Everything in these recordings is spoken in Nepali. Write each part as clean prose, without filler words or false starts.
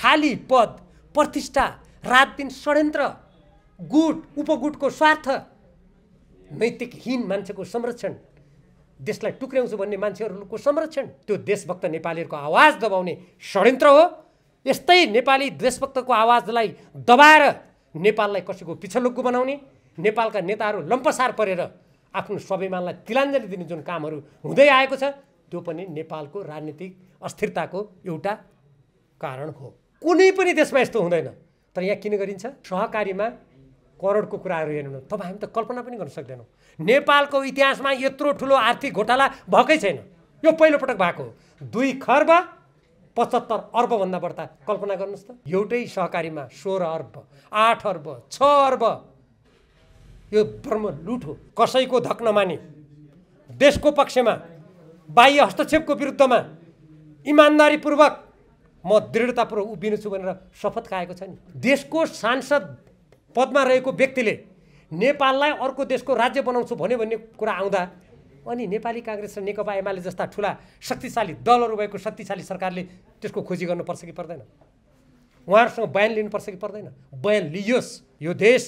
खाली पद प्रतिष्ठा रात दिन षड्यन्त्र गुट उपगुटको स्वार्थ नैतिकहीन मान्छेको संरक्षण देशलाई टुक्र्याउँछु भन्ने मान्छेहरूको संरक्षण त्यो देशभक्त नेपालीहरूको आवाज दबाउने षड्यन्त्र हो। यस्तै नेपाली देशभक्तको आवाजलाई दबाएर नेपाललाई कसैको पिछलुग्गो बनाउने नेपालका नेताहरू लम्पसार परेर आफ्नो स्वाभिमानलाई तिलाञ्जली दिने जुन कामहरू हुँदै आएको छ त्यो पनि नेपालको राजनीतिक अस्थिरताको एउटा कारण हो। कुनै पनि देशमा यस्तो हुँदैन तर यहाँ किन गरिन्छ? सहकारीमा करोडको कुराहरू हेर्नु तपाईँ हामी त कल्पना पनि गर्न सक्दैनौँ। नेपालको इतिहासमा यत्रो ठुलो आर्थिक घोटाला भएकै छैन, यो पहिलोपटक भएको हो। 2 खर्ब 75 अर्बभन्दा बढ्ता कल्पना गर्नुहोस् त। एउटै सहकारीमा 16 अर्ब 8 अर्ब 6 अर्ब यो ब्रह्म लुट हो। कसैको धक नमानी देशको पक्षमा बाह्य हस्तक्षेपको विरुद्धमा इमान्दारीपूर्वक म दृढतापूर्वक उभिनेछु भनेर शपथ खाएको छ नि। देशको सांसद पदमा रहेको व्यक्तिले नेपाललाई अर्को देशको राज्य बनाउँछु भन्ने कुरा आउँदा अनि नेपाली काङ्ग्रेस र नेकपा एमाले जस्ता ठुला शक्तिशाली दलहरू भएको शक्तिशाली सरकारले त्यसको खोजी गर्नुपर्छ कि पर्दैन? उहाँहरूसँग बयान लिनुपर्छ कि पर्दैन? बयान लियोस्। यो देश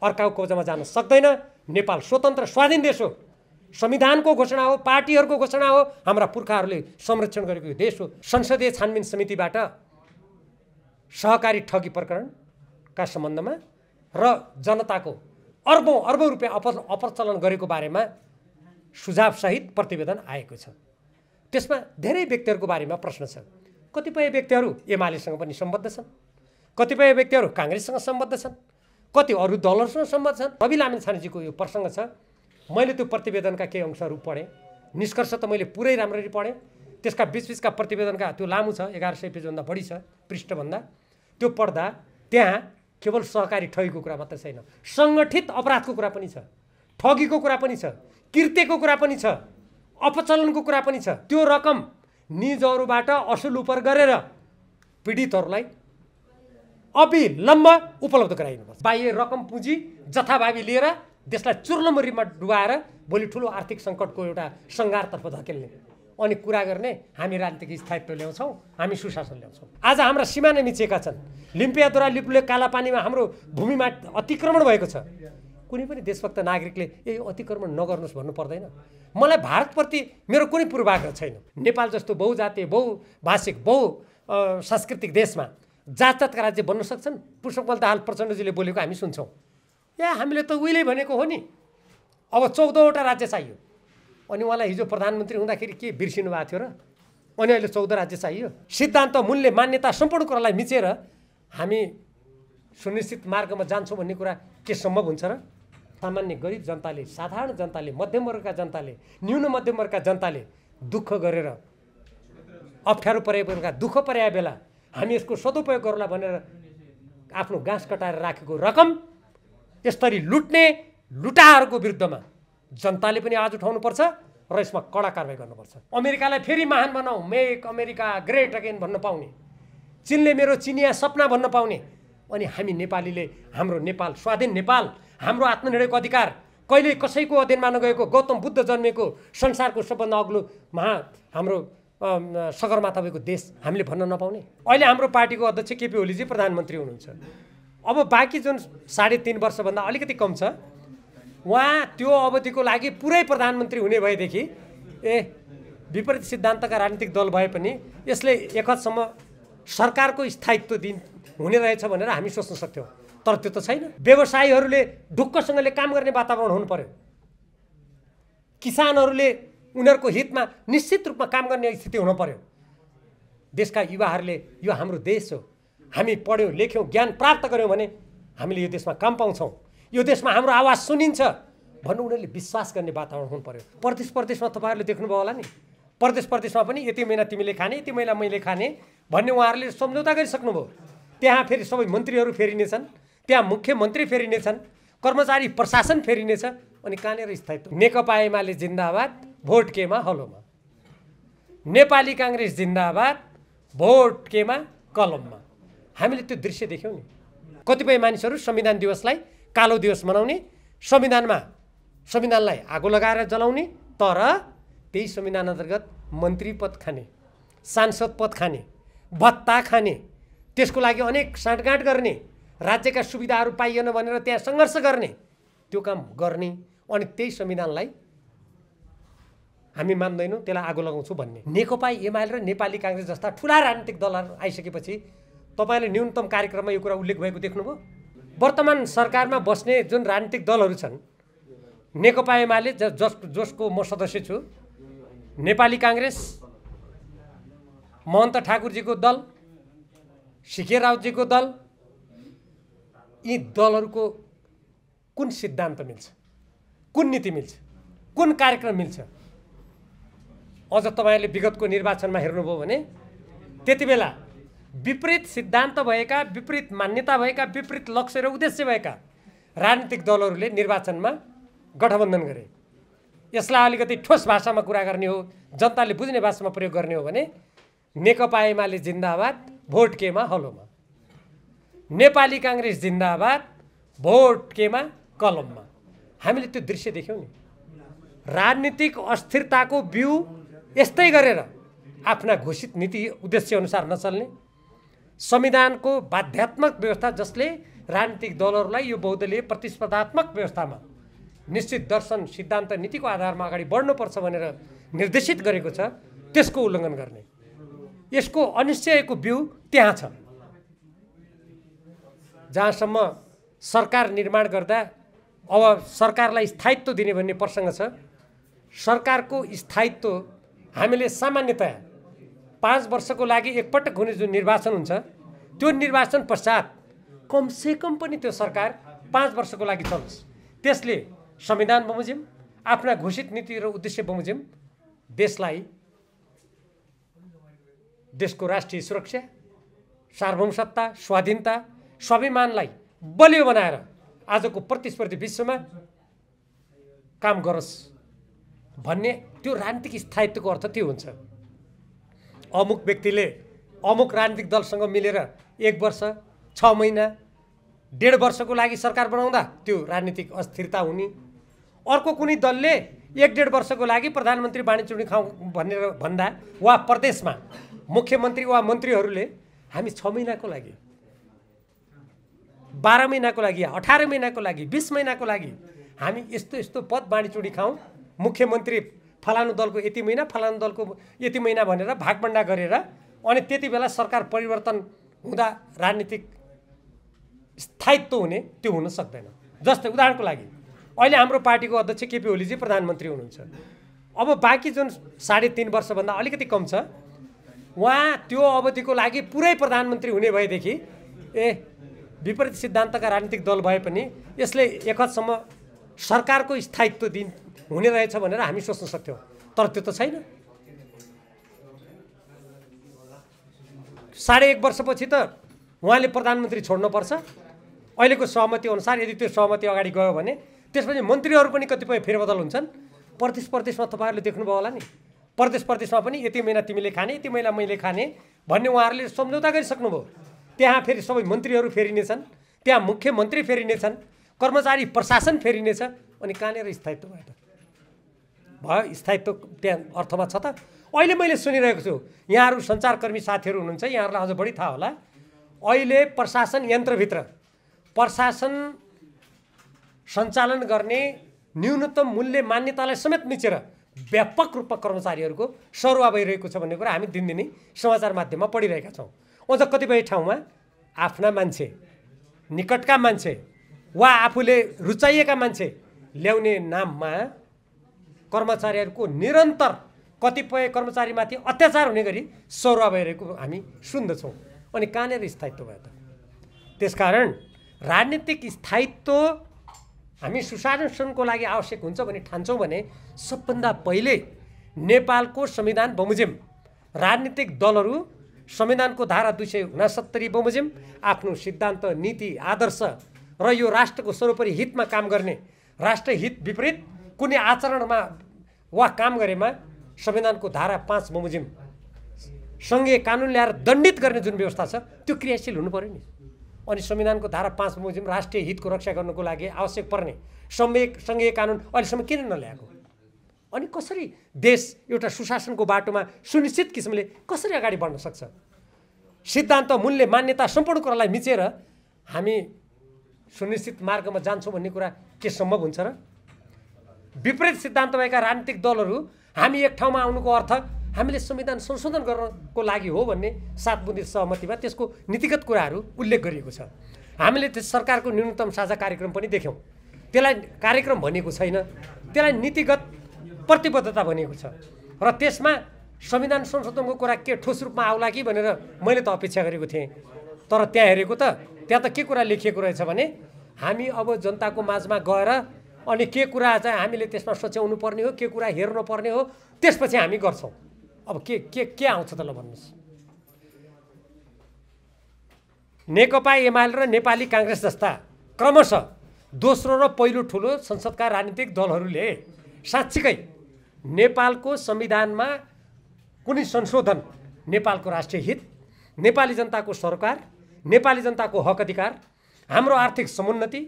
अर्काको कब्जामा जान सक्दैन। नेपाल स्वतन्त्र स्वाधीन देश हो, संविधानको घोषणा हो, पार्टीहरूको घोषणा हो, हाम्रा पुर्खाहरूले संरक्षण गरेको यो देश हो। संसदीय छानबिन समितिबाट सहकारी ठगी प्रकरणका सम्बन्धमा र जनताको अर्बौं रुपियाँ अपचलन गरेको बारेमा सुझावसहित प्रतिवेदन आएको छ। त्यसमा धेरै व्यक्तिहरूको बारेमा प्रश्न छ। कतिपय व्यक्तिहरू एमालेसँग पनि सम्बद्ध छन्, कतिपय व्यक्तिहरू काङ्ग्रेससँग सम्बद्ध छन्, कति अरू दलहरूसँग सम्बद्ध छन्। रवि लामिछानेजीको यो प्रसङ्ग छ। मैले त्यो प्रतिवेदनका केही अंशहरू पढेँ, निष्कर्ष त मैले पुरै राम्ररी पढेँ। त्यसका बिचबिचका प्रतिवेदनका त्यो लामो छ, 1100 पेजभन्दा बढी छ पृष्ठभन्दा। त्यो पढ्दा त्यहाँ केवल सहकारी ठगीको कुरा मात्रै छैन, सङ्गठित अपराधको कुरा पनि छ, ठगीको कुरा पनि छ, कृत्यको कुरा पनि छ, अपचलनको कुरा पनि छ। त्यो रकम निजहरूबाट असुल उपर गरेर पीडितहरूलाई अविलम्ब उपलब्ध गराइनुपर्छ। बाह्य रकम पुँजी जथाभावी लिएर देशलाई चुर्लमुरीमा डुबाएर भोलि ठुलो आर्थिक सङ्कटको एउटा सङ्घारतर्फ धकेल्ने अनि कुरा गर्ने हामी राजनीतिक स्थायित्व ल्याउँछौँ, हामी सुशासन ल्याउँछौँ। आज हाम्रा सीमा नै मिचेका छन्। लिम्पियाद्वारा लिपुले कालापानीमा हाम्रो भूमिमा अतिक्रमण भएको छ। कुनै पनि देशभक्त नागरिकले यो अतिक्रमण नगर्नुहोस् भन्नु पर्दैन। मलाई भारतप्रति मेरो कुनै पूर्वाग्रह छैन। नेपाल जस्तो बहुजातीय बहुभाषिक सांस्कृतिक देशमा जातका राज्य बन्न सक्छन्। पुष्पकमल दाहाल प्रचण्डजीले बोलेको हामी सुन्छौँ। हामीले त उहिले भनेको हो नि, अब 14वटा राज्य चाहियो। अनि उहाँलाई हिजो प्रधानमन्त्री हुँदाखेरि के बिर्सिनु भएको थियो र? अनि अहिले 14 राज्य चाहियो। सिद्धान्त मूल्य मान्यता सम्पूर्ण कुरालाई मिचेर हामी सुनिश्चित मार्गमा जान्छौँ भन्ने कुरा के सम्भव हुन्छ र? सामान्य गरिब जनताले, साधारण जनताले, मध्यम वर्गका जनताले, न्यून मध्यम वर्गका जनताले दुःख गरेर अप्ठ्यारो परेका दुःख परेका बेला हामी यसको सदुपयोग गरौँला भनेर आफ्नो गाँस कटाएर राखेको रकम यसरी लुट्ने लुटाहरूको विरुद्धमा जनताले पनि आवाज उठाउनुपर्छ र यसमा कडा कारबाही गर्नुपर्छ। अमेरिकालाई फेरि महान बनाऊ, मेक अमेरिका ग्रेट अगेन भन्न पाउने, चीनले मेरो चिनिया सपना भन्न पाउने, अनि हामी नेपालीले हाम्रो नेपाल स्वाधीन नेपाल, हाम्रो आत्मनिर्भरको अधिकार कहिले कसैको अध्ययनमा नगएको गौतम बुद्ध जन्मेको संसारको सबभन्दा अग्लो हाम्रो सगरमाथा भएको देश हामीले भन्न नपाउने। अहिले हाम्रो पार्टीको अध्यक्ष केपी ओलीजी प्रधानमन्त्री हुनुहुन्छ। अब बाँकी जुन 3.5 वर्षभन्दा अलिकति कम छ, उहाँ त्यो अवधिको लागि पुरै प्रधानमन्त्री हुने भएदेखि विपरीत सिद्धान्तका राजनीतिक दल भए पनि यसले एक हदसम्म सरकारको स्थायित्व हुने रहेछ भनेर हामी सोच्न सक्थ्यौँ। तर त्यो त छैन। व्यवसायीहरूले ढुक्कसँगले काम गर्ने वातावरण हुनु पर्यो। किसानहरूले उनीहरूको हितमा निश्चित रूपमा काम गर्ने स्थिति हुनु पर्यो। देशका युवाहरूले यो हाम्रो देश हो, हामी पढ्यौँ लेख्यौँ ज्ञान प्राप्त गऱ्यौँ भने हामीले यो देशमा काम पाउँछौँ, यो देशमा हाम्रो आवाज सुनिन्छ भन्नु उनीहरूले विश्वास गर्ने वातावरण हुनु पर्यो। परदेशमा तपाईँहरूले देख्नुभयो होला नि, परदेशमा पनि यति महिना तिमीले खाने यति महिना मैले खाने भन्ने उहाँहरूले सम्झौता गरिसक्नुभयो। त्यहाँ फेरि सबै मन्त्रीहरू फेरिनेछन्, त्यहाँ मुख्यमन्त्री फेरिनेछन्, कर्मचारी प्रशासन फेरिनेछ, अनि कहाँनिर स्थायित्व? नेकपा एमाले जिन्दाबाद, भोट केमा हलोमा। नेपाली काङ्ग्रेस जिन्दाबाद, भोट केमा कलममा। हामीले त्यो दृश्य देख्यौँ नि। कतिपय मानिसहरू संविधान दिवसलाई कालो दिवस मनाउने, संविधानलाई आगो लगाएर जलाउने, तर त्यही संविधान अन्तर्गत मन्त्री पद खाने, सांसद पद खाने, भत्ता खाने, त्यसको लागि अनेक साँठगाँठ गर्ने, राज्यका सुविधाहरू पाइएन भनेर त्यहाँ सङ्घर्ष गर्ने, त्यो काम गर्ने, अनि त्यही संविधानलाई हामी मान्दैनौँ, त्यसलाई आगो लगाउँछु भन्ने। नेकपा एमाले र नेपाली काङ्ग्रेस जस्ता ठुला राजनीतिक दलहरू आइसकेपछि तपाईँले न्यूनतम कार्यक्रममा यो कुरा उल्लेख भएको देख्नुभयो? वर्तमान सरकारमा बस्ने जुन राजनीतिक दलहरू छन्, नेकपा एमाले जसको म सदस्य छु, नेपाली काङ्ग्रेस, महन्त ठाकुरजीको दल, सिके राउतजीको दल, यी दलहरूको कुन सिद्धान्त मिल्छ, कुन नीति मिल्छ, कुन कार्यक्रम मिल्छ? अझ तपाईँहरूले विगतको निर्वाचनमा हेर्नुभयो भने त्यति बेला विपरीत सिद्धान्त भएका, विपरीत मान्यता भएका, विपरीत लक्ष्य र उद्देश्य भएका राजनीतिक दलहरूले निर्वाचनमा गठबन्धन गरे। यसलाई अलिकति ठोस भाषामा कुरा गर्ने हो, जनताले बुझ्ने भाषामा प्रयोग गर्ने हो भने नेकपा एमाले जिन्दाबाद, भोट केमा हलोमा, नेपाली काङ्ग्रेस जिन्दाबाद, भोट केमा कलममा। हामीले त्यो दृश्य देख्यौँ नि। राजनीतिक अस्थिरताको बिउ यस्तै गरेर आफ्ना घोषित नीति उद्देश्य अनुसार नचल्ने, संविधानको बाध्यात्मक व्यवस्था जसले राजनीतिक दलहरूलाई यो बहुदलीय प्रतिस्पर्धात्मक व्यवस्थामा निश्चित दर्शन, सिद्धान्त, नीतिको आधारमा अगाडि बढ्नुपर्छ भनेर निर्देशित गरेको छ, त्यसको उल्लङ्घन गर्ने, यसको अनिश्चयको बिउ त्यहाँ छ। जहाँसम्म सरकार निर्माण गर्दा अब सरकारलाई स्थायित्व दिने भन्ने प्रसङ्ग छ, सरकारको स्थायित्व हामीले सामान्यतया 5 वर्षको लागि एकपटक हुने जुन निर्वाचन हुन्छ, त्यो निर्वाचन पश्चात कमसेकम पनि त्यो सरकार 5 वर्षको लागि चलोस्। त्यसले संविधान बमोजिम, आफ्ना घोषित नीति र उद्देश्य बमोजिम देशलाई, देशको राष्ट्रिय सुरक्षा, सार्वभौमसत्ता, स्वाधीनता, स्वाभिमानलाई बलियो बनाएर आजको प्रतिस्पर्धी विश्वमा काम गरोस् भन्ने त्यो राजनीतिक स्थायित्वको अर्थ त्यो हुन्छ। अमुक व्यक्तिले अमुक राजनीतिक दलसँग मिलेर 1 वर्ष, 6 महिना, 1.5 वर्षको लागि सरकार बनाउँदा त्यो राजनीतिक अस्थिरता हुने, अर्को कुनै दलले 1-1.5 वर्षको लागि प्रधानमन्त्री बाँडीचुँडी खाउँ भनेर भन्दा वा प्रदेशमा मुख्यमन्त्री वा मन्त्रीहरूले हामी 6 महिनाको लागि, 12 महिनाको लागि, 18 महिनाको लागि, 20 महिनाको लागि हामी यस्तो यस्तो पद बाँडीचुँडी खाउँ, मुख्यमन्त्री फलानु दलको यति महिना, फलानु दलको यति महिना भनेर भागभण्डा गरेर, अनि त्यति बेला सरकार परिवर्तन हुँदा राजनीतिक स्थायित्व हुने, त्यो हुन सक्दैन। जस्तै उदाहरणको लागि अहिले हाम्रो पार्टीको अध्यक्ष केपी ओलीजी प्रधानमन्त्री हुनुहुन्छ। अब बाँकी जुन 3.5 वर्षभन्दा अलिकति कम छ, उहाँ त्यो अवधिको लागि पुरै प्रधानमन्त्री हुने भएदेखि विपरीत सिद्धान्तका राजनीतिक दल भए पनि यसले एक हदसम्म सरकारको स्थायित्व हुने रहेछ भनेर हामी सोच्न सक्थ्यौँ, तर त्यो त छैन। 1.5 वर्षपछि त उहाँले प्रधानमन्त्री छोड्नुपर्छ। अहिलेको सहमति अनुसार यदि त्यो सहमति अगाडि गयो भने त्यसपछि मन्त्रीहरू पनि कतिपय फेरबदल हुन्छन्। प्रदेशमा तपाईँहरूले देख्नुभयो होला नि, प्रदेशमा पनि यति महिना तिमीले खाने, यति महिना मैले खाने भन्ने उहाँहरूले सम्झौता गरिसक्नुभयो। त्यहाँ फेरि सबै मन्त्रीहरू फेरिनेछन्, त्यहाँ मुख्यमन्त्री फेरिनेछन्, कर्मचारी प्रशासन फेरिनेछ, अनि कहाँनिर स्थायित्व भयो त? भयो स्थायित्व त्यहाँ अर्थमा छ त? अहिले मैले सुनिरहेको छु, यहाँहरू सञ्चारकर्मी साथीहरू हुनुहुन्छ, यहाँहरूलाई अझ बढी थाहा होला, अहिले प्रशासन यन्त्रभित्र प्रशासन सञ्चालन गर्ने न्यूनतम मूल्य मान्यतालाई समेत मिचेर व्यापक रूपमा कर्मचारीहरूको सरुवा भइरहेको छ भन्ने कुरा हामी दिनदिनै समाचार माध्यममा पढिरहेका छौँ। अझ कतिपय ठाउँमा आफ्ना मान्छे, निकटका मान्छे वा आफूले रुचाइएका मान्छे ल्याउने नाममा कर्मचारीहरूको निरन्तर कतिपय कर्मचारीमाथि अत्याचार हुने गरी सरुवा भइरहेको हामी सुन्दछौँ। अनि कहाँनिर स्थायित्व भयो त? त्यसकारण राजनीतिक स्थायित्व हामी सुशासनको लागि आवश्यक हुन्छ भने ठान्छौँ भने सबभन्दा पहिले नेपालको संविधान बमोजिम राजनीतिक दलहरू संविधानको धारा 269 बमोजिम आफ्नो सिद्धान्त, नीति, आदर्श र यो राष्ट्रको सर्वोपरि हितमा काम गर्ने, राष्ट्रहित विपरीत कुनै आचरणमा वा काम गरेमा संविधानको धारा 5 बमोजिम सँगै कानुन ल्याएर दण्डित गर्ने जुन व्यवस्था छ त्यो क्रियाशील हुनु पर्यो नि। अनि संविधानको धारा 5 बमोजिम राष्ट्रिय हितको रक्षा गर्नको लागि आवश्यक पर्ने सँगै कानुन अहिलेसम्म किन नल्याएको? अनि कसरी देश एउटा सुशासनको बाटोमा सुनिश्चित किसिमले कसरी अगाडि बढ्न सक्छ? सिद्धान्त, मूल्य, मान्यता सम्पूर्ण कुरालाई मिचेर हामी सुनिश्चित मार्गमा जान्छौँ भन्ने कुरा के सम्भव हुन्छ र? विपरीत सिद्धान्त भएका राजनीतिक दलहरू हामी एक ठाउँमा आउनुको अर्थ हामीले संविधान संशोधन गर्नको लागि हो भन्ने 7 बुँदे सहमतिमा त्यसको नीतिगत कुराहरू उल्लेख गरिएको छ। हामीले त्यस सरकारको न्यूनतम साझा कार्यक्रम पनि देख्यौँ। त्यसलाई कार्यक्रम भनिएको छैन, त्यसलाई नीतिगत प्रतिबद्धता भनिएको छ र त्यसमा संविधान संशोधनको कुरा के ठोस रूपमा आउला कि भनेर मैले त अपेक्षा गरेको थिएँ। तर त्यहाँ हेरेको त त्यहाँ त के कुरा लेखिएको रहेछ भने हामी अब जनताको माझमा गएर अनि के कुरा चाहिँ हामीले त्यसमा सच्याउनु पर्ने हो, के कुरा हेर्नु पर्ने हो, त्यसपछि हामी गर्छौँ। अब के आउँछ त ल भन्नुहोस्। नेकपा एमाले र नेपाली काङ्ग्रेस जस्ता क्रमशः दोस्रो र पहिलो ठुलो संसदका राजनीतिक दलहरूले साँच्चीकै नेपालको संविधानमा कुनै संशोधन नेपालको राष्ट्रिय हित, नेपाली जनताको सरकार, नेपाली जनताको हक अधिकार, हाम्रो आर्थिक समुन्नति,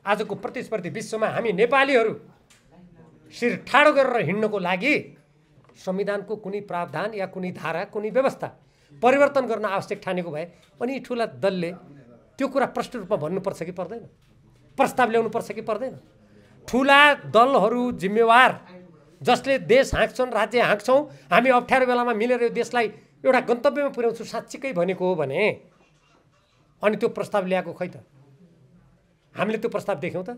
आजको प्रतिस्पर्धी विश्वमा हामी नेपालीहरू शिर ठाडो गरेर हिँड्नको लागि संविधानको कुनै प्रावधान या कुनै धारा, कुनै व्यवस्था परिवर्तन गर्न आवश्यक ठानेको भए अनि ठुला दलले त्यो कुरा प्रष्ट रूपमा भन्नुपर्छ कि पर्दैन? प्रस्ताव ल्याउनुपर्छ कि पर्दैन? ठुला दलहरू जिम्मेवार, जसले देश हाँक्छन्, राज्य हाँक्छौँ, हामी अप्ठ्यारो बेलामा मिलेर यो देशलाई एउटा गन्तव्यमा पुर्याउँछु साँच्चीकै भनेको हो भने अनि त्यो प्रस्ताव ल्याएको खै त? हामीले त्यो प्रस्ताव देख्यौँ त?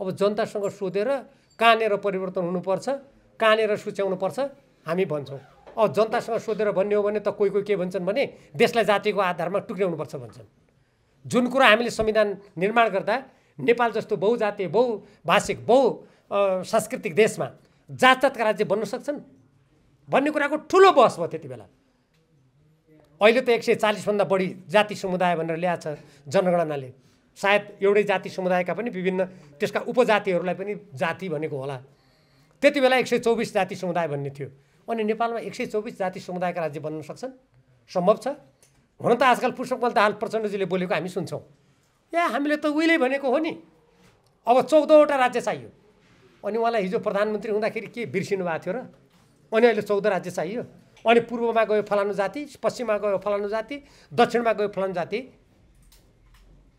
अब जनतासँग सोधेर कहाँनिर परिवर्तन हुनुपर्छ, कहाँनिर सुच्याउनुपर्छ हामी भन्छौँ। अब जनतासँग सोधेर भन्ने हो भने त कोही के भन्छन् भने देशलाई जातिको आधारमा टुक्र्याउनुपर्छ भन्छन्। जुन कुरा हामीले संविधान निर्माण गर्दा नेपाल जस्तो बहुजातीय, बहुभाषिक, सांस्कृतिक देशमा जातका राज्य बन्न सक्छन् भन्ने कुराको ठुलो बहस भयो त्यति बेला। अहिले त 140भन्दा बढी जाति समुदाय भनेर ल्याएको छ जनगणनाले। सायद एउटै जाति समुदायका पनि विभिन्न त्यसका उपजातिहरूलाई पनि जाति भनेको होला। त्यति बेला 124 जाति समुदाय भन्ने थियो। अनि नेपालमा 124 जाति समुदायका राज्य बन्न सक्छन्? सम्भव छ? हुन त आजकल पुष्पकमल दाहाल प्रचण्डजीले बोलेको हामी सुन्छौँ। हामीले त उहिले भनेको हो नि, अब 14वटा राज्य चाहियो। अनि उहाँलाई हिजो प्रधानमन्त्री हुँदाखेरि के बिर्सिनु भएको थियो र? अनि अहिले 14 राज्य चाहियो। अनि पूर्वमा गयो फलानु जाति, पश्चिममा गयो फलानु जाति, दक्षिणमा गयो फलानु जाति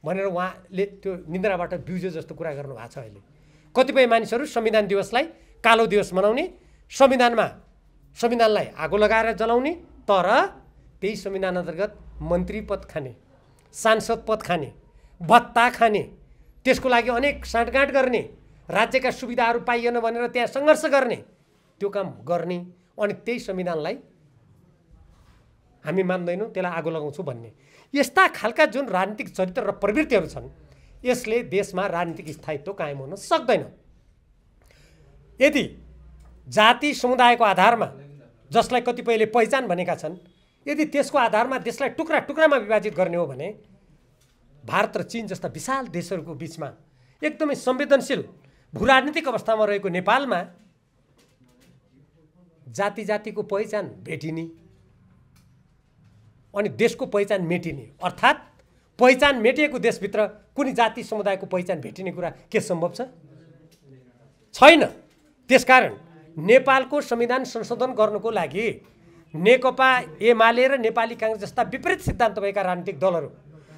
भनेर उहाँले त्यो निन्द्राबाट बिउजे जस्तो कुरा गर्नुभएको छ। अहिले कतिपय मानिसहरू संविधान दिवसलाई कालो दिवस मनाउने, संविधानलाई आगो लगाएर जलाउने, तर त्यही संविधान अन्तर्गत मन्त्री पद खाने, सांसद पद खाने, भत्ता खाने, त्यसको लागि अनेक साँठगाँठ गर्ने, राज्यका सुविधाहरू पाइएन भनेर त्यहाँ सङ्घर्ष गर्ने, त्यो काम गर्ने अनि त्यही संविधानलाई हामी मान्दैनौँ, त्यसलाई आगो लगाउँछौँ भन्ने यस्ता खालका जुन राजनीतिक चरित्र र प्रवृत्तिहरू छन्, यसले देशमा राजनीतिक स्थायित्व कायम हुन सक्दैन। यदि जाति समुदायको आधारमा जसलाई कतिपयले पहिचान भनेका छन्, यदि त्यसको आधारमा देशलाई टुक्रा टुक्रामा विभाजित गर्ने हो भने भारत र चीन जस्ता विशाल देशहरूको बिचमा एकदमै संवेदनशील भूराजनीतिक अवस्थामा रहेको नेपालमा जाति जातिको पहिचान भेटिने अनि देशको पहिचान मेटिने, अर्थात् पहिचान मेटिएको देशभित्र कुनै जाति समुदायको पहिचान भेटिने कुरा के सम्भव छ? छैन। त्यसकारण नेपालको संविधान संशोधन गर्नको लागि नेकपा एमाले र नेपाली काङ्ग्रेस जस्ता विपरीत सिद्धान्त भएका राजनीतिक दलहरू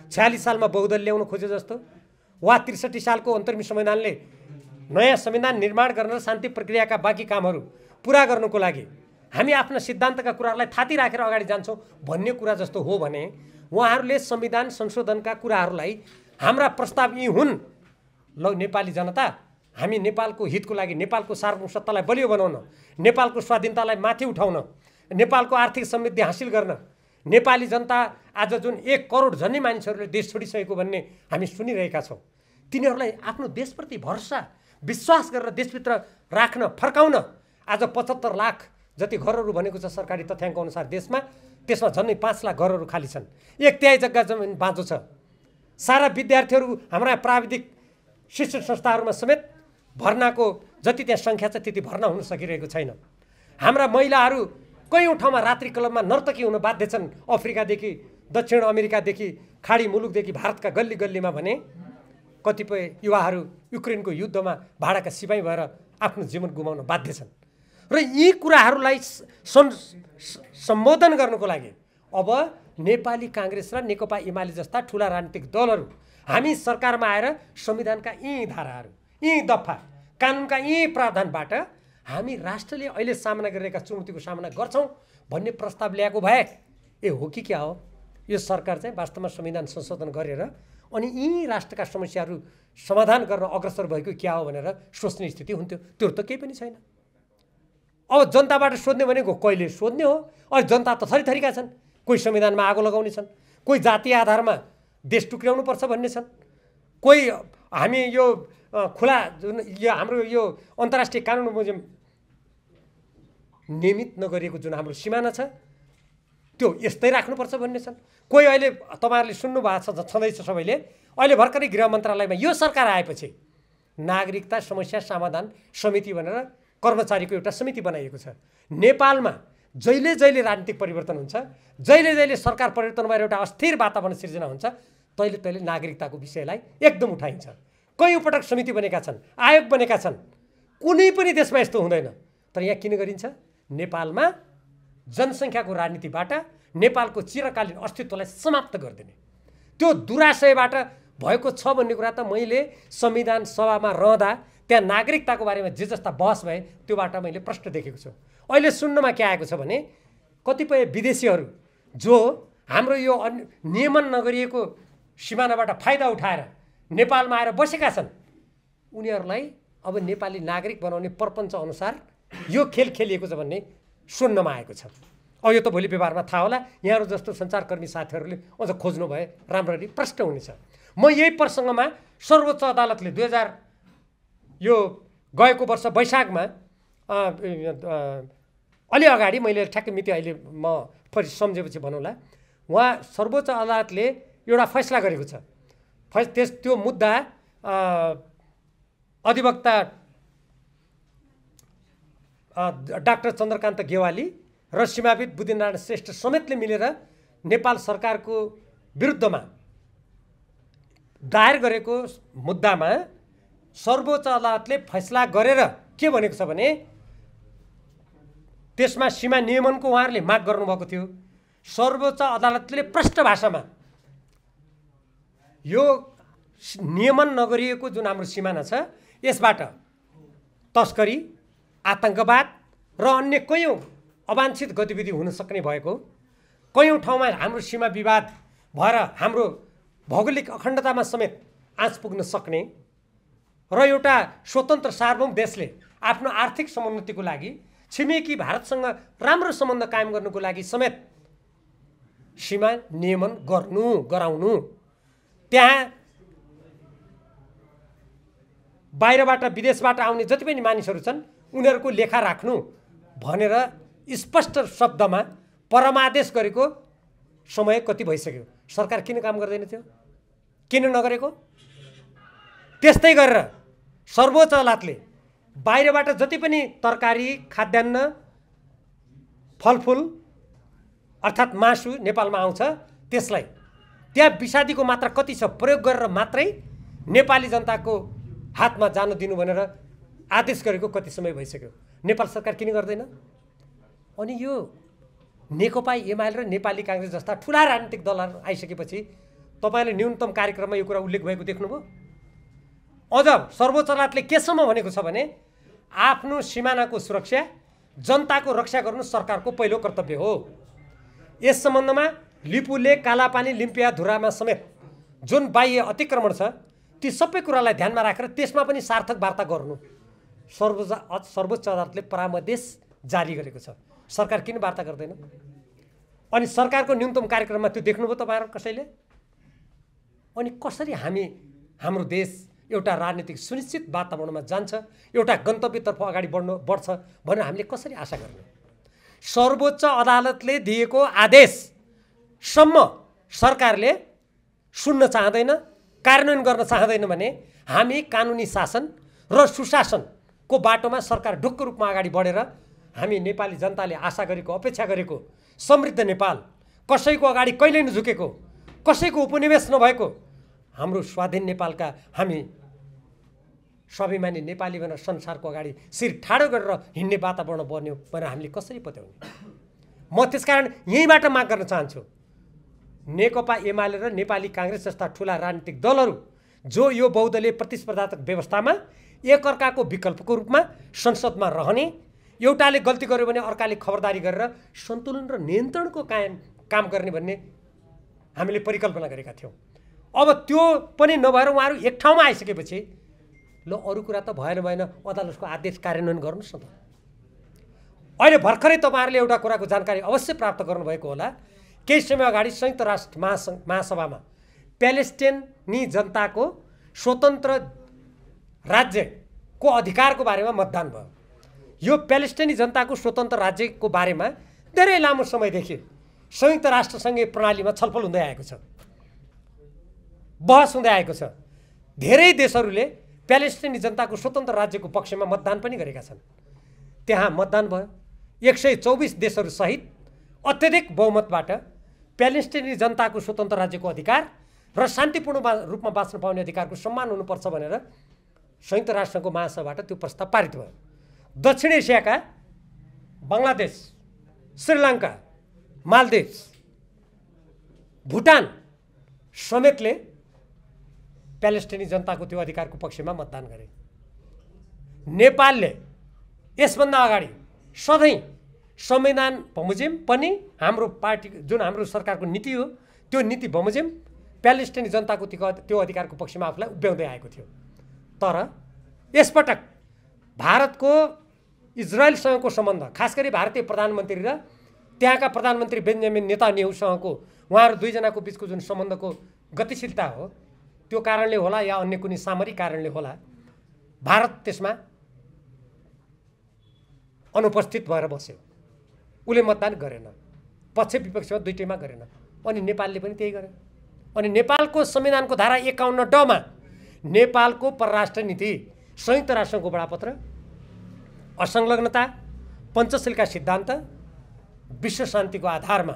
46 सालमा बहुदल ल्याउन खोजे जस्तो वा 63 सालको अन्तरिम संविधानले नयाँ संविधान निर्माण गर्न र शान्ति प्रक्रियाका बाँकी कामहरू पुरा गर्नको लागि हामी आफ्ना सिद्धान्तका कुराहरूलाई थाती राखेर अगाडि जान्छौँ भन्ने कुरा जस्तो हो भने उहाँहरूले संविधान संशोधनका कुराहरूलाई हाम्रा प्रस्ताव यी हुन्, ल नेपाली जनता हामी नेपालको हितको लागि, नेपालको सार्वभौमसत्तालाई बलियो बनाउन, नेपालको स्वाधीनतालाई माथि उठाउन, नेपालको आर्थिक समृद्धि हासिल गर्न, नेपाली जनता आज जुन 1 करोड झन्नै मानिसहरूले देश छोडिसकेको भन्ने हामी सुनिरहेका छौँ, तिनीहरूलाई आफ्नो देशप्रति भरोसा विश्वास गरेर देशभित्र राख्न, फर्काउन आज 75 लाख जति घरहरू भनेको छ सरकारी तथ्याङ्क अनुसार देशमा, त्यसमा झन्नै 5 लाख घरहरू खाली छन्, 1/3 जग्गा जमिन बाँझो छ। सारा विद्यार्थीहरू हाम्रा प्राविधिक शिक्षण संस्थाहरूमा समेत भर्नाको जति त्यहाँ सङ्ख्या छ त्यति भर्ना हुन सकिरहेको छैन। हाम्रा महिलाहरू कयौँ ठाउँमा रात्रि क्लबमा नर्तकी हुन बाध्य छन्, अफ्रिकादेखि दक्षिण अमेरिकादेखि खाडी मुलुकदेखि भारतका गल्ली गल्लीमा भने कतिपय युवाहरू युक्रेनको युद्धमा भाडाका सिपाही भएर आफ्नो जीवन गुमाउन बाध्य छन्। र यी कुराहरूलाई सम्बोधन गर्नको लागि अब नेपाली काङ्ग्रेस र नेकपा एमाले जस्ता ठुला राजनीतिक दलहरू हामी सरकारमा आएर संविधानका यी धाराहरू, यी दफा, कानुनका यी प्रावधानबाट हामी राष्ट्रले अहिले सामना गरिरहेका चुनौतीको सामना गर्छौँ भन्ने प्रस्ताव ल्याएको भए हो कि क्या हो? यो सरकार चाहिँ वास्तवमा संविधान संशोधन गरेर अनि यी राष्ट्रका समस्याहरू समाधान गर्न अग्रसर भएको क्या हो भनेर सोच्ने स्थिति हुन्थ्यो। त्यो त केही पनि छैन। अब जनताबाट सोध्ने भनेको कहिले सोध्ने हो? अहिले जनता त थरीथरीका छन्। कोही संविधानमा आगो लगाउने छन्, कोही जातीय आधारमा देश टुक्र्याउनु पर्छ भन्ने छन्, कोही हामी यो खुला जुन यो हाम्रो यो अन्तर्राष्ट्रिय कानुन बमोजिम नियमित नगरिएको जुन हाम्रो सिमाना छ त्यो यस्तै राख्नुपर्छ भन्ने छन्। कोही अहिले तपाईँहरूले सुन्नु भएको छँदैछ सबैले, अहिले भर्खरै गृह मन्त्रालयमा यो सरकार आएपछि नागरिकता समस्या समाधान समिति भनेर कर्मचारीको एउटा समिति बनाइएको छ। नेपालमा जहिले जहिले राजनीतिक परिवर्तन हुन्छ, जहिले जहिले सरकार परिवर्तन भएर एउटा अस्थिर वातावरण सिर्जना हुन्छ, तहिले तहिले नागरिकताको विषयलाई एकदम उठाइन्छ। कयौँ पटक समिति बनेका छन्, आयोग बनेका छन्। कुनै पनि देशमा यस्तो हुँदैन। तर यहाँ किन गरिन्छ? नेपालमा जनसङ्ख्याको राजनीतिबाट नेपालको चिरकालीन अस्तित्वलाई समाप्त गरिदिने त्यो दुराशयबाट भएको छ भन्ने कुरा त मैले संविधान सभामा रहँदा त्यहाँ नागरिकताको बारेमा जे जस्ता बहस भए त्योबाट मैले प्रश्न देखेको छु। अहिले सुन्नमा के आएको छ भने कतिपय विदेशीहरू जो हाम्रो यो नियमन नगरिएको सिमानाबाट फाइदा उठाएर नेपालमा आएर बसेका छन्, उनीहरूलाई अब नेपाली नागरिक बनाउने प्रपञ्च अनुसार यो खेल खेलिएको छ भन्ने सुन्नमा आएको छ। अब यो त भोलि व्यवहारमा थाहा होला। यहाँहरू जस्तो सञ्चारकर्मी साथीहरूले अझ खोज्नु भए राम्ररी प्रश्न हुनेछ। म यही प्रसङ्गमा सर्वोच्च अदालतले 2000 यो गएको वर्ष वैशाखमा अलि अगाडि, मैले ठ्याक्कै मिति अहिले म फेरि सम्झेपछि भनौँला, उहाँ सर्वोच्च अदालतले एउटा फैसला गरेको छ। त्यो मुद्दा अधिवक्ता डाक्टर चन्द्रकान्त गेवाली र सीमाविद बुद्धिनारायण श्रेष्ठ समेतले मिलेर नेपाल सरकारको विरुद्धमा दायर गरेको मुद्दामा सर्वोच्च अदालतले फैसला गरेर के भनेको छ भने त्यसमा सीमा नियमनको उहाँहरूले माग गर्नुभएको थियो। सर्वोच्च अदालतले प्रष्ट भाषामा यो नियमन नगरिएको जुन हाम्रो सिमाना छ यसबाट तस्करी, आतंकवाद र अन्य कयौँ अवांछित गतिविधि हुन सक्ने भएको, कयौँ ठाउँमा हाम्रो सीमा विवाद भएर हाम्रो भौगोलिक अखण्डतामा समेत आँच पुग्न सक्ने र एउटा स्वतन्त्र सार्वभौम देशले आफ्नो आर्थिक समुन्नतिको लागि छिमेकी भारतसँग राम्रो सम्बन्ध कायम गर्नुको लागि समेत सीमा नियमन गराउनु, त्यहाँ बाहिरबाट विदेशबाट आउने जति पनि मानिसहरू छन् उनीहरूको लेखा राख्नु भनेर स्पष्ट शब्दमा परमादेश गरेको समय कति भइसक्यो। सरकार किन काम गर्दैन थियो? किन नगरेको? त्यस्तै गरेर सर्वोच्च अदालतले बाहिरबाट जति पनि तरकारी, खाद्यान्न, फलफुल अर्थात् मासु नेपालमा आउँछ त्यसलाई त्यहाँ विषादीको मात्रा कति छ प्रयोग गरेर मात्रै नेपाली जनताको हातमा जान दिनु भनेर आदेश गरेको कति समय भइसक्यो। नेपाल सरकार किन गर्दैन? अनि यो नेकपा एमाले र नेपाली काङ्ग्रेस जस्ता ठुला राजनीतिक दलहरू आइसकेपछि तपाईँले न्यूनतम कार्यक्रममा यो कुरा उल्लेख भएको देख्नुभयो। अझ सर्वोच्च अदालतले केसम्म भनेको छ भने आफ्नो सिमानाको सुरक्षा, जनताको रक्षा गर्नु सरकारको पहिलो कर्तव्य हो। यस सम्बन्धमा लिपुले, कालापानी, लिम्पियाधुरामा समेत जुन बाह्य अतिक्रमण छ ती सबै कुरालाई ध्यानमा राखेर त्यसमा पनि सार्थक वार्ता गर्नु सर्वोच्च अदालतले परामर्श जारी गरेको छ। सरकार किन वार्ता गर्दैन? अनि सरकारको न्यूनतम कार्यक्रममा त्यो देख्नुभयो तपाईँहरू कसैले? अनि कसरी हाम्रो देश एउटा राजनीतिक सुनिश्चित वातावरणमा जान्छ, एउटा गन्तव्यतर्फ अगाडि बढ्छ भनेर हामीले कसरी आशा गर्ने? सर्वोच्च अदालतले दिएको आदेशसम्म सरकारले सुन्न चाहँदैन, कार्यान्वयन गर्न चाहँदैन भने हामी कानुनी शासन र सुशासनको बाटोमा सरकार ढुक्क रूपमा अगाडि बढेर हामी नेपाली जनताले आशा गरेको, अपेक्षा गरेको समृद्ध नेपाल, कसैको अगाडि कहिल्यै नझुकेको, कसैको उपनिवेश नभएको हाम्रो स्वाधीन नेपालका हामी स्वाभिमानी नेपाली भनेर संसारको अगाडि शिर ठाडो गरेर हिँड्ने वातावरण बन्यो भनेर हामीले कसरी पत्याउने? म त्यसकारण यहीँबाट माग गर्न चाहन्छु, नेकपा एमाले र नेपाली काङ्ग्रेस जस्ता ठुला राजनीतिक दलहरू जो यो बहुदलीय प्रतिस्पर्धात्मक व्यवस्थामा एकअर्काको विकल्पको रूपमा संसदमा रहने, एउटाले गल्ती गर्यो भने अर्काले खबरदारी गरेर सन्तुलन र नियन्त्रणको काम गर्ने भन्ने हामीले परिकल्पना गरेका थियौँ। अब त्यो पनि नभएर उहाँहरू एक ठाउँमा आइसकेपछि ल अरू कुरा त भएन अदालतको आदेश कार्यान्वयन गर्नुहोस् न त। अहिले भर्खरै तपाईँहरूले एउटा कुराको जानकारी अवश्य प्राप्त गर्नुभएको होला। केही समय अगाडि संयुक्त राष्ट्र महासभामा प्यालेस्टाइनी जनताको स्वतन्त्र राज्यको अधिकारको बारेमा मतदान भयो। यो प्यालेस्टाइनी जनताको स्वतन्त्र राज्यको बारेमा धेरै लामो समयदेखि संयुक्त राष्ट्रसङ्घीय प्रणालीमा छलफल हुँदै आएको छ, बहस हुँदै आएको छ। धेरै देशहरूले प्यालेस्टाइनी जनताको स्वतन्त्र राज्यको पक्षमा मतदान पनि गरेका छन्। त्यहाँ मतदान भयो। 124 देशहरू सहित अत्यधिक बहुमतबाट प्यालेस्टाइनी जनताको स्वतन्त्र राज्यको अधिकार र शान्तिपूर्ण रूपमा बाँच्न पाउने अधिकारको सम्मान हुनुपर्छ भनेर संयुक्त राष्ट्रको महासभाबाट त्यो प्रस्ताव पारित भयो। दक्षिण एसियाका बङ्गलादेश, श्रीलङ्का, मालदिभ्स, भुटान समेतले प्यालेस्टाइनी जनताको त्यो अधिकारको पक्षमा मतदान गरे। नेपालले यसभन्दा अगाडि सधैँ संविधान बमोजिम पनि हाम्रो पार्टी जुन हाम्रो सरकारको नीति हो त्यो नीति बमोजिम प्यालेस्टाइनी जनताको त्यो अधिकारको पक्षमा आफूलाई उभ्याउँदै आएको थियो। तर यसपटक भारतको इजरायलसँगको सम्बन्ध, खास गरी भारतीय प्रधानमन्त्री र त्यहाँका प्रधानमन्त्री बेन्जामिन नेतान्याहुसँगको उहाँहरू दुईजनाको बिचको जुन सम्बन्धको गतिशीलता हो त्यो कारणले होला या अन्य कुनै सामरिक कारणले होला, भारत त्यसमा अनुपस्थित भएर बस्यो। उसले मतदान गरेन, पक्ष विपक्षमा दुईटैमा गरेन। अनि नेपालले पनि त्यही गर्यो। अनि नेपालको संविधानको धारा 51 मा नेपालको परराष्ट्र नीति, संयुक्त राष्ट्रको बडापत्र, असंलग्नता, पञ्चशीलका सिद्धान्त, विश्व शान्तिको आधारमा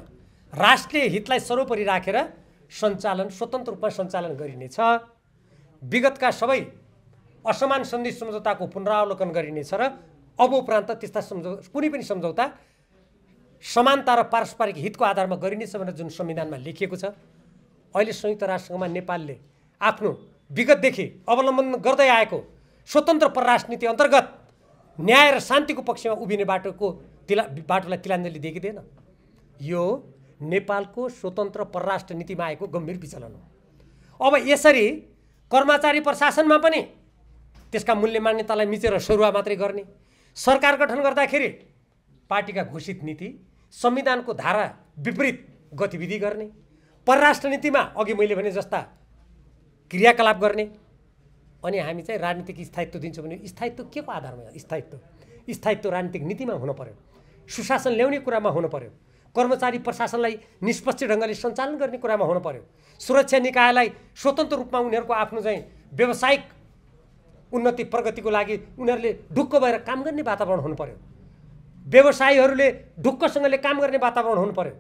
राष्ट्रिय हितलाई सर्वोपरि राखेर सञ्चालन, स्वतन्त्र रूपमा सञ्चालन गरिनेछ। विगतका सबै असमान सन्धि सम्झौताको पुनरावलोकन गरिनेछ र अब उपरान्त त्यस्ता कुनै पनि सम्झौता समानता र पारस्परिक हितको आधारमा गरिनेछ भनेर जुन संविधानमा लेखिएको छ, अहिले संयुक्त राष्ट्रसङ्घमा नेपालले आफ्नो विगतदेखि अवलम्बन गर्दै आएको स्वतन्त्र परराष्ट्र नीति अन्तर्गत न्याय र शान्तिको पक्षमा उभिने बाटोलाई तिलाञ्जली दिएकी थिएन। यो नेपालको स्वतन्त्र परराष्ट्र नीतिमा आएको गम्भीर विचलन हो। अब यसरी कर्मचारी प्रशासनमा पनि त्यसका मूल्य मान्यतालाई मिचेर सरुवा मात्रै गर्ने, सरकार गठन गर्दाखेरि पार्टीका घोषित नीति, संविधानको धारा विपरीत गतिविधि गर्ने, परराष्ट्र नीतिमा अघि मैले भने जस्ता क्रियाकलाप गर्ने। अनि हामी चाहिँ राजनीतिक स्थायित्व दिन्छौँ भने स्थायित्व के को आधारमा? स्थायित्व राजनीतिक नीतिमा हुनु पर्यो, सुशासन ल्याउने कुरामा हुनु पर्यो, कर्मचारी प्रशासनलाई निष्पक्ष ढङ्गले सञ्चालन गर्ने कुरामा हुनु पर्यो, सुरक्षा निकायलाई स्वतन्त्र रूपमा उनीहरूको आफ्नो चाहिँ व्यावसायिक उन्नति प्रगतिको लागि उनीहरूले ढुक्क भएर काम गर्ने वातावरण हुनु पर्यो, व्यवसायीहरूले ढुक्कसँगले काम गर्ने वातावरण हुनु पर्यो,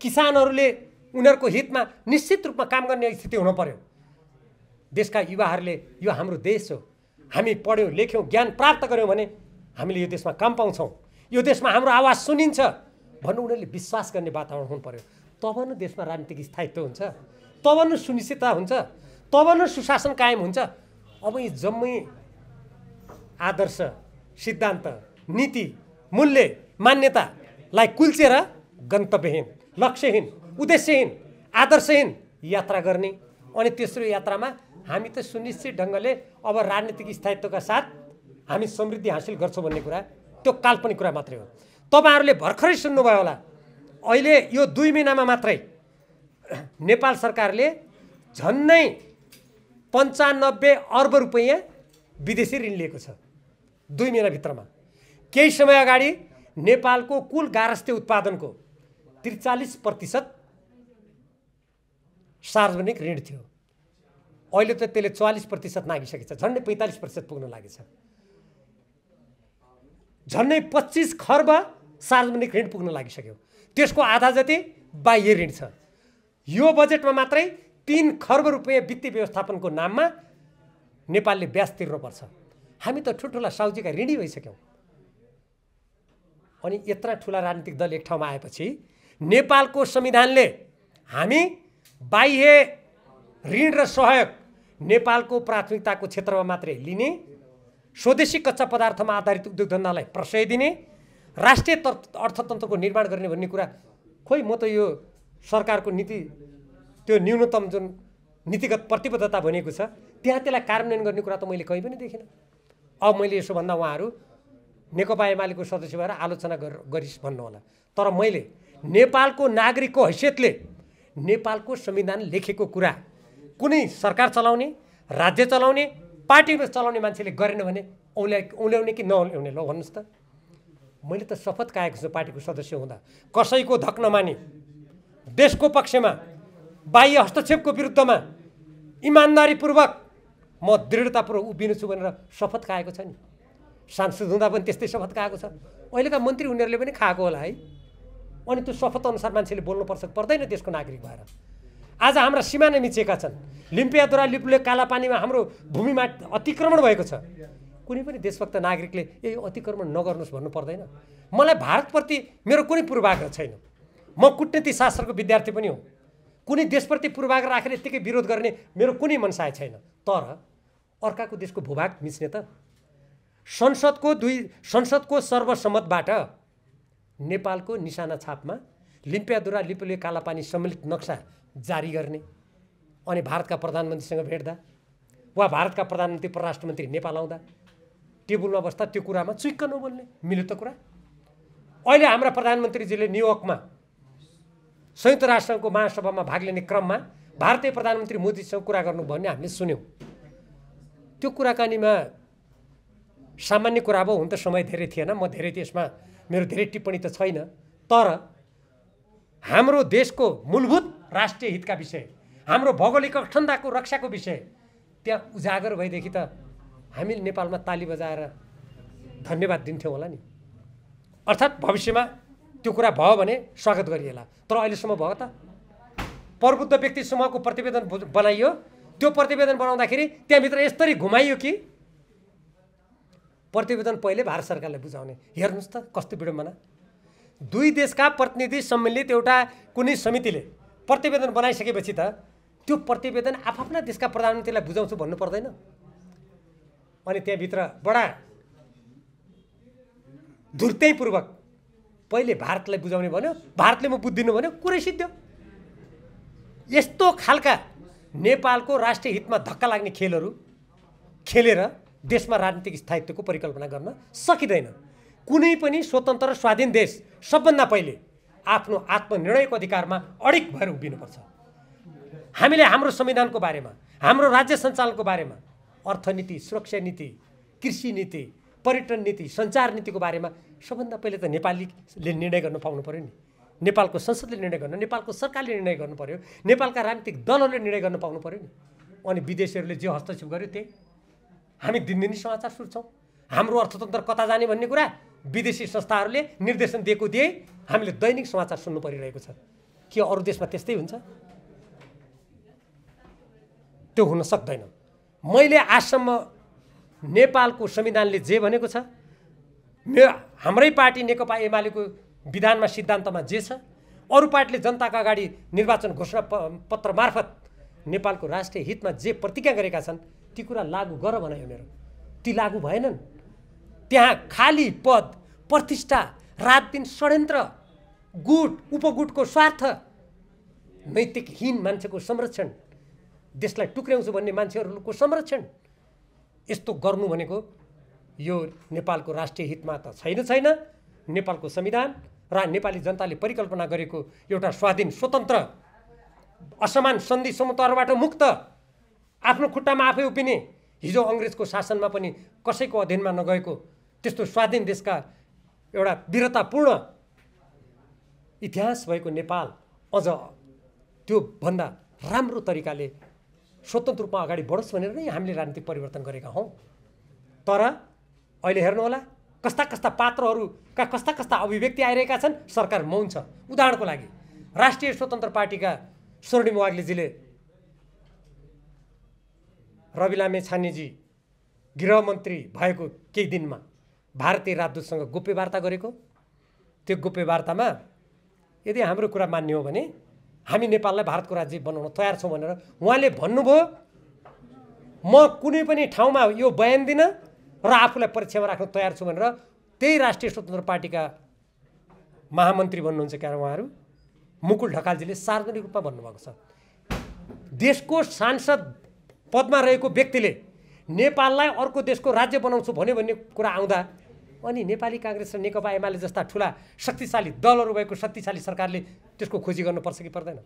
किसानहरूले उनीहरूको हितमा निश्चित रूपमा काम गर्ने स्थिति हुनु पर्यो। देशका युवाहरूले यो हाम्रो देश हो, हामी पढ्यौँ लेख्यौँ ज्ञान प्राप्त गऱ्यौँ भने हामीले यो देशमा काम पाउँछौँ, यो देशमा हाम्रो आवाज सुनिन्छ भन्नु उनीहरूले विश्वास गर्ने वातावरण हुनु पर्यो। तब न देशमा राजनीतिक स्थायित्व हुन्छ, तब न सुनिश्चितता हुन्छ, तब न सुशासन कायम हुन्छ। अब यी जम्मै आदर्श, सिद्धान्त, नीति, मूल्य, मान्यतालाई कुल्चेर गन्तव्यहीन, लक्ष्यहीन, उद्देश्यहीन, आदर्शहीन यात्रा गर्ने। अनि तेस्रो यात्रामा हामी त सुनिश्चित ढङ्गले अब राजनीतिक स्थायित्वका साथ हामी समृद्धि हासिल गर्छौँ भन्ने कुरा त्यो काल्पनिक कुरा मात्रै हो। तपाईँहरूले भर्खरै सुन्नुभयो होला, अहिले यो 2 महिनामा मात्रै नेपाल सरकारले झन्नै 95 अर्ब रुपैयाँ विदेशी ऋण लिएको छ 2 महिनाभित्रमा। केही समय अगाडि नेपालको कुल गारस्थे उत्पादनको 43% सार्वजनिक ऋण थियो। अहिले त त्यसले 44% नागिसकेको छ, झन्डै 45% पुग्न लागेछ। झन्डै 25 खर्ब सार्वजनिक ऋण पुग्न लागिसक्यो। त्यसको आधा जति बाह्य ऋण छ। यो बजेटमा मात्रै 3 खर्ब रुपैयाँ वित्तीय व्यवस्थापनको नाममा नेपालले ब्याज तिर्नुपर्छ। हामी त ठुल्ठुला साउजीका ऋणी भइसक्यौँ। अनि यत्रा ठुला राजनीतिक दल एक ठाउँमा आएपछि नेपालको संविधानले हामी बाह्य ऋण र सहयोग नेपालको प्राथमिकताको क्षेत्रमा मात्रै लिने, स्वदेशी कच्चा पदार्थमा आधारित उद्योग धन्दालाई प्रशय दिने, राष्ट्रिय अर्थतन्त्रको निर्माण गर्ने भन्ने कुरा खोइ म त यो सरकारको नीति त्यो न्यूनतम जुन नीतिगत प्रतिबद्धता भनेको छ त्यहाँ त्यसलाई कार्यान्वयन गर्ने कुरा त मैले कहीँ पनि देखिनँ। अब मैले यसो भन्दा उहाँहरू नेकपा एमालेको सदस्य भएर आलोचना गरिस् भन्नुहोला, तर मैले नेपालको नागरिकको हैसियतले नेपालको संविधान लेखेको कुरा कुनै सरकार चलाउने, राज्य चलाउने, पार्टी चलाउने मान्छेले गरेन भने औल्याउने कि नौल्याउने ल भन्नुहोस् त। मैले त शपथ खाएको छु पार्टीको सदस्य हुँदा कसैको धक नमानी, देशको पक्षमा, बाह्य हस्तक्षेपको विरुद्धमा इमान्दारीपूर्वक म दृढतापूर्वक उभिनु छु भनेर शपथ खाएको छ नि। सांसद हुँदा पनि त्यस्तै शपथ खाएको छ, अहिलेका मन्त्री उनीहरूले पनि खाएको होला है। अनि त्यो शपथ अनुसार मान्छेले बोल्नुपर्छ पर्दैन देशको नागरिक भएर। आज हाम्रा सिमाना मिचेका छन्, लिम्पियाद्वारा लिपुले कालापानीमा हाम्रो भूमिमा अतिक्रमण भएको छ। कुनै पनि देशभक्त नागरिकले यही अतिक्रमण नगर्नुहोस् भन्नु पर्दैन। मलाई भारतप्रति मेरो कुनै पूर्वाग्रह छैन, म कूटनीति शास्त्रको विद्यार्थी पनि हुँ। कुनै देशप्रति पूर्वाग्रह राखेर यत्तिकै विरोध गर्ने मेरो कुनै मनसाय छैन। तर अर्काको देशको भूभाग मिच्ने त संसदको सर्वसम्मतबाट नेपालको निशाना छापमा लिम्पियाद्वारा लिपुले कालापानी सम्मिलित नक्सा जारी गर्ने अनि भारतका प्रधानमन्त्रीसँग भेट्दा वा भारतका प्रधानमन्त्री परराष्ट्र मन्त्री नेपाल आउँदा टेबलमा बस्दा त्यो कुरामा चुइक्क नबोल्ने मिल्यो त कुरा। अहिले हाम्रा प्रधानमन्त्रीजीले न्युयोर्कमा संयुक्त राष्ट्रको महासभामा भाग लिने क्रममा भारतीय प्रधानमन्त्री मोदीसँग कुरा गर्नुभयो भने हामीले सुन्यौँ। त्यो कुराकानीमा सामान्य कुरा अब हुन त समय धेरै थिएन, म धेरै त्यसमा मेरो धेरै टिप्पणी त छैन, तर हाम्रो देशको मूलभूत राष्ट्रिय हितका विषय, हाम्रो भौगोलिक अखण्डताको रक्षाको विषय त्यहाँ उजागर भएदेखि त हामी नेपालमा ताली बजाएर धन्यवाद दिन्थ्यौँ होला नि। अर्थात् भविष्यमा त्यो कुरा भयो भने स्वागत गरिएला, तर अहिलेसम्म भयो त। प्रबुद्ध व्यक्ति समूहको प्रतिवेदन बनाइयो, त्यो प्रतिवेदन बनाउँदाखेरि त्यहाँभित्र यसरी घुमाइयो कि प्रतिवेदन पहिले भारत सरकारलाई बुझाउने। हेर्नुहोस् त कस्तो विडम्बना। दुई देशका प्रतिनिधि सम्मिलित एउटा कुनै समितिले प्रतिवेदन बनाइसकेपछि त त्यो प्रतिवेदन आफ्ना देशका प्रधानमन्त्रीलाई बुझाउँछु भन्नु पर्दैन। अनि त्यहाँभित्र बडा धुर्तैपूर्वक पहिले भारतलाई बुझाउने भन्यो, भारतले म बुझिदिनु भन्यो, कुरै सिद्ध्यो। यस्तो खालका नेपालको राष्ट्रिय हितमा धक्का लाग्ने खेलहरू खेलेर देशमा राजनीतिक स्थायित्वको परिकल्पना गर्न सकिँदैन। कुनै पनि स्वतन्त्र र स्वाधीन देश सबभन्दा पहिले आफ्नो आत्मनिर्णयको अधिकारमा अडिग भएर उभिनुपर्छ। हामीले हाम्रो संविधानको बारेमा, हाम्रो राज्य सञ्चालनको बारेमा, अर्थनीति, सुरक्षा नीति, कृषि नीति, पर्यटन नीति, सञ्चार नीतिको बारेमा सबभन्दा पहिले त नेपालीले निर्णय गर्न पाउनु पर्यो नि। नेपालको संसदले निर्णय गर्न, नेपालको सरकारले निर्णय गर्नु पर्यो, नेपालका राजनीतिक दलहरूले निर्णय गर्न पाउनु पर्यो नि। अनि विदेशीहरूले जे हस्तक्षेप गर्यो त्यही हामी दिनदिनै समाचार सुन्छौँ। हाम्रो अर्थतन्त्र कता जाने भन्ने कुरा विदेशी संस्थाहरूले निर्देशन दिएको दिए हामीले दैनिक समाचार सुन्नु परिरहेको छ। के अरू देशमा त्यस्तै हुन्छ? त्यो हुन सक्दैन। मैले आजसम्म नेपालको संविधानले जे भनेको छ, हाम्रै पार्टी नेकपा एमालेको विधानमा सिद्धान्तमा जे छ, अरू पार्टीले जनताका अगाडि निर्वाचन घोषणा पत्र मार्फत नेपालको राष्ट्रिय हितमा जे प्रतिज्ञा गरेका छन् ती कुरा लागू गर बनायो मेरो। ती लागू भएनन्। त्यहाँ खाली पद, प्रतिष्ठा, रातदिन षड्यन्त्र, गुट उपगुटको स्वार्थ, नैतिकहीन मान्छेको संरक्षण, देशलाई टुक्र्याउँछु भन्ने मान्छेहरूको संरक्षण, यस्तो गर्नु भनेको यो नेपालको राष्ट्रिय हितमा त छैन। नेपालको संविधान र नेपाली जनताले परिकल्पना गरेको एउटा स्वाधीन, स्वतन्त्र, असमान सन्धि समताहरूबाट मुक्त, आफ्नो खुट्टामा आफै उभिने, हिजो अङ्ग्रेजको शासनमा पनि कसैको अधीनमा नगएको त्यस्तो स्वाधीन देशका एउटा वीरतापूर्ण इतिहास भएको नेपाल अझ त्यो भन्दा राम्रो तरिकाले स्वतन्त्र रूपमा अगाडि बढोस् भनेर नै हामीले राजनीतिक परिवर्तन गरेका हौँ। तर अहिले हेर्नुहोला कस्ता कस्ता पात्रहरूका कस्ता कस्ता अभिव्यक्ति आइरहेका छन्, सरकार मौन छ। उदाहरणको लागि राष्ट्रिय स्वतन्त्र पार्टीका स्वर्णिम वाग्लेजीले रवि लामे छानेजी गृहमन्त्री भएको केही दिनमा भारतीय राजदूतसँग गोप्य वार्ता गरेको, त्यो गोप्य वार्तामा यदि हाम्रो कुरा मान्ने हो भने हामी नेपाललाई भारतको राज्य बनाउन तयार छौँ भनेर उहाँले भन्नुभयो। म कुनै पनि ठाउँमा यो बयान दिन र आफूलाई परीक्षामा राख्न तयार छु भनेर त्यही राष्ट्रिय स्वतन्त्र पार्टीका महामन्त्री भन्नुहुन्छ क्या उहाँहरू मुकुल ढकालजीले सार्वजनिक रूपमा भन्नुभएको छ। देशको सांसद पदमा रहेको व्यक्तिले नेपाललाई अर्को देशको राज्य बनाउँछु भन्ने कुरा आउँदा अनि नेपाली काङ्ग्रेस र नेकपा एमाले जस्ता ठुला शक्तिशाली दलहरू भएको शक्तिशाली सरकारले त्यसको खोजी गर्नुपर्छ कि पर्दैन?